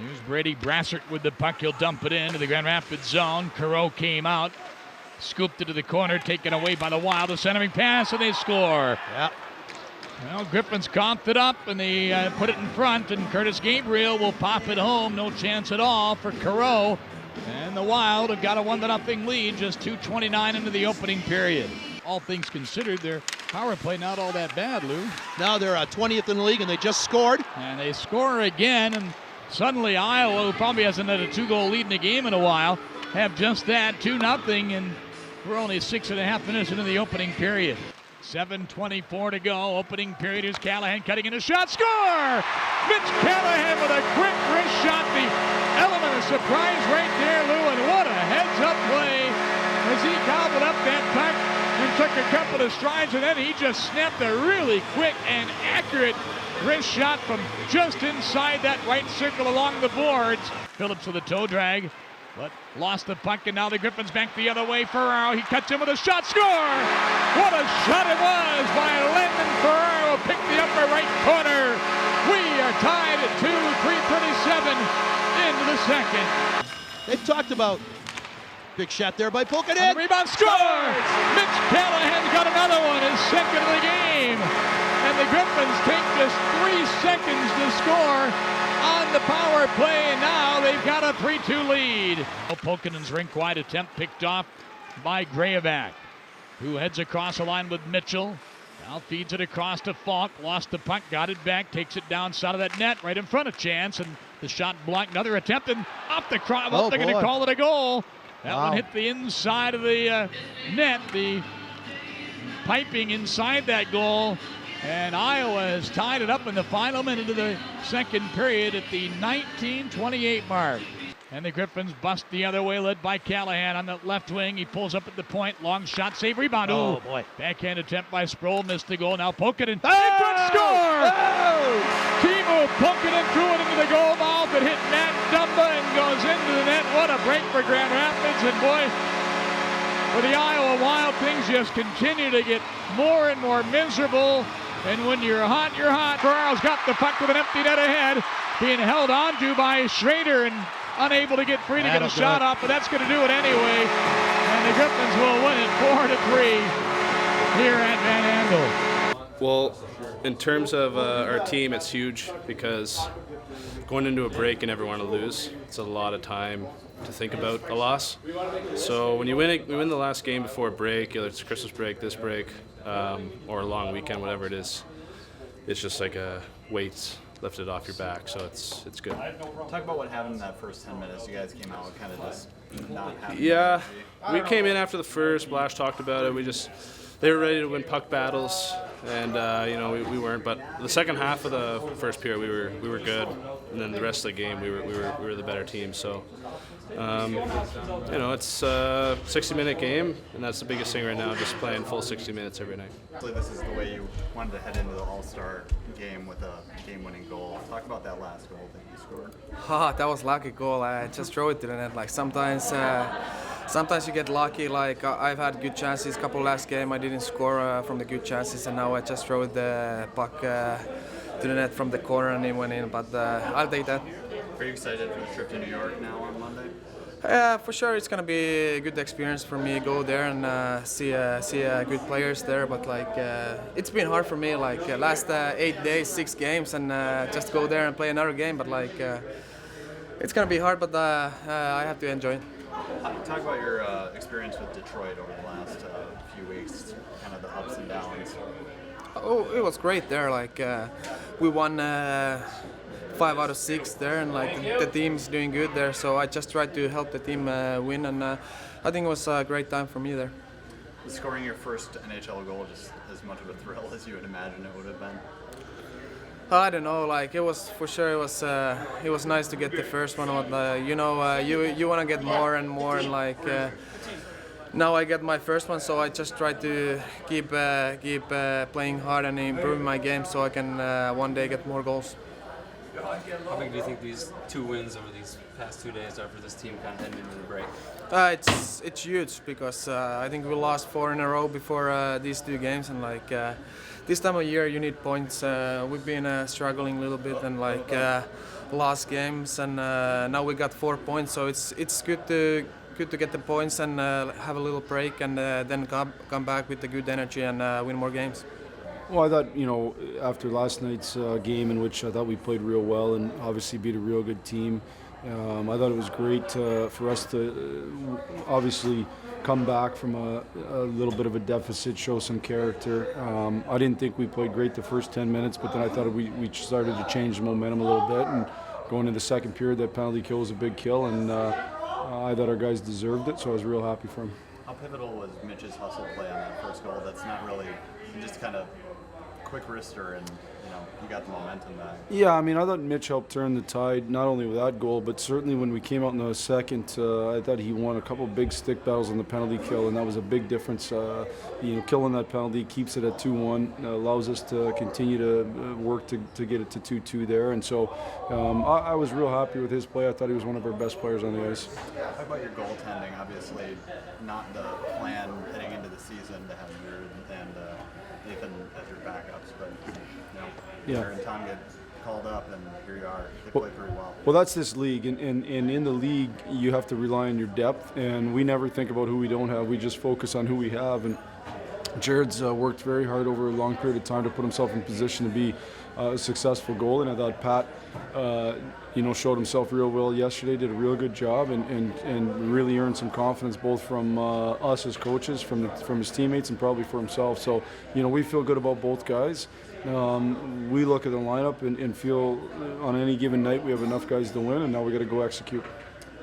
Here's Brady Brassart with the puck. He'll dump it into the Grand Rapids zone. Careau came out, scooped it to the corner, taken away by the Wild. A centering pass, and they score. Yeah. Well, Griffins coughed it up, and they put it in front, and Curtis Gabriel will pop it home. No chance at all for Careau. And the Wild have got a 1-0 lead, just 2:29 into the opening period. All things considered, their power play not all that bad, Lou. Now they're 20th in the league, and they just scored. And they score again, and suddenly Iowa, who probably hasn't had a 2-goal lead in the game in a while, have just that, 2-0, and we're only 6.5 minutes into the opening period. 7:24 to go, opening period. Here's Callahan cutting in a shot, score! Mitch Callahan with a quick wrist shot, the element of surprise right there, Lou, and what a heads-up play as he gobbled up that puck and took a couple of strides, and then he just snapped a really quick and accurate wrist shot from just inside that right circle along the boards. Phillips with a toe drag, but lost the puck, and now the Griffins back the other way. Ferraro, he cuts in with a shot, score! What a shot it was by Landon Ferraro, picked the upper right corner. We are tied at 2, 3:37 into the second. They've talked about big shot there by Pulkkinen. Rebound, scores! Mitch Callahan's got another one, his second of the game. And the Griffins take just 3 seconds to score on the power play, and now they've got a 3-2 lead. Pulkkinen's rink-wide attempt picked off by Graovac, who heads across the line with Mitchell. Now feeds it across to Falk, lost the puck, got it back, takes it down side of that net, right in front of Chance, and the shot blocked. Another attempt, and off the cross. Well, they're going to call it a goal. That one hit the inside of the net, the piping inside that goal. And Iowa has tied it up in the final minute of the second period at the 19:28 mark. And the Griffins bust the other way, led by Callahan on the left wing. He pulls up at the point, long shot, save, rebound. Oh, boy. Backhand attempt by Sproul, missed the goal. Now Pulkkinen, score! Timo Pulkkinen threw it into the goal mouth. It hit Dumba and goes into the net. What a break for Grand Rapids, and boy, for the Iowa Wild, things just continue to get more and more miserable. And when you're hot, you're hot. Ferraro's got the puck with an empty net ahead, being held onto by Schroeder and unable to get free to get a shot off, but that's going to do it anyway. And the Griffins will win it 4-3 here at Van Andel. Well, in terms of our team, it's huge because going into a break and never want to lose, it's a lot of time to think about a loss. So when we win the last game before a break, either it's Christmas break, this break, or a long weekend, whatever it is, it's just like a weight lifted off your back, so it's good. Talk about what happened in that first 10 minutes. You guys came out kind of just not having Yeah, we came in after the first. Blash talked about it. They were ready to win puck battles, and we weren't. But the second half of the first period, we were good, and then the rest of the game, we were the better team. So, it's a 60-minute game, and that's the biggest thing right now, just playing full 60 minutes every night. This is the way you wanted to head into the All-Star game with a game-winning goal. Talk about that last goal that you scored. That was lucky goal. I just throw it to the net. Like sometimes you get lucky. Like I've had good chances. Couple last game I didn't score from the good chances, and now I just throw the puck to the net from the corner and it went in. But I'll take that. Are you excited for the trip to New York now on Monday? For sure, it's gonna be a good experience for me. Go there and see good players there. But it's been hard for me. Last 8 days, 6 games, and just go there and play another game. But it's gonna be hard. But I have to enjoy it. Talk about your experience with Detroit over the last few weeks, kind of the ups and downs. Oh, it was great there. We won 5 out of 6 there, and the team's doing good there. So I just tried to help the team win, and I think it was a great time for me there. Was scoring your first NHL goal just as much of a thrill as you would imagine it would have been? I don't know. It was for sure. It was nice to get the first one, but you want to get more and more, and now I get my first one, so I just try to keep playing hard and improving my game, so I can one day get more goals. How big do you think these 2 wins over these past 2 days are for this team kind of heading into the break? It's huge because I think we lost 4 in a row before these 2 games, and this time of year you need points. We've been struggling a little bit and like lost games, and now we got 4 points. So it's good to get the points and have a little break, and then come back with the good energy and win more games. Well, I thought, you know, after last night's game, in which I thought we played real well and obviously beat a real good team, I thought it was great for us to obviously come back from a little bit of a deficit, show some character. I didn't think we played great the first 10 minutes, but then I thought we started to change the momentum a little bit, and going into the second period, that penalty kill was a big kill, and I thought our guys deserved it, so I was real happy for him. How pivotal was Mitch's hustle play on that first goal? That's not really just kind of quick wrister, and you got the momentum back. Yeah, I mean, I thought Mitch helped turn the tide, not only with that goal, but certainly when we came out in the second, I thought he won a couple of big stick battles on the penalty kill, and that was a big difference. Killing that penalty keeps it at 2-1, allows us to continue to work to get it to 2-2 there, and so I was real happy with his play. I thought he was one of our best players on the ice. How about your goaltending? Obviously, not the plan heading into the season to have Schroeder and Nathan as your backups, but Schroeder and Tom get called up, and here you are. They play pretty well. Well, that's this league, and in the league, you have to rely on your depth, and we never think about who we don't have. We just focus on who we have, and Jared's worked very hard over a long period of time to put himself in position to be a successful goalie, and I thought Pat showed himself real well yesterday, did a real good job, and really earned some confidence both from us as coaches, from his teammates, and probably for himself. So, we feel good about both guys. We look at the lineup and feel on any given night we have enough guys to win, and now we got to go execute.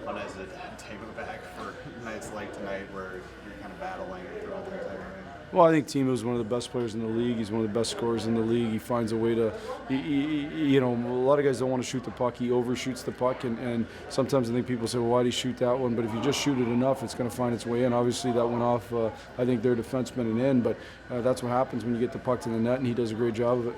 How does it take it back for nights like tonight where you're kind of battling throughout the entire game? Well, I think Timo is one of the best players in the league. He's one of the best scorers in the league. He finds a way to, a lot of guys don't want to shoot the puck. He overshoots the puck, and sometimes I think people say, well, why did he shoot that one? But if you just shoot it enough, it's going to find its way in. Obviously, that went off, I think, their defenseman and in, but that's what happens when you get the puck to the net, and he does a great job of it.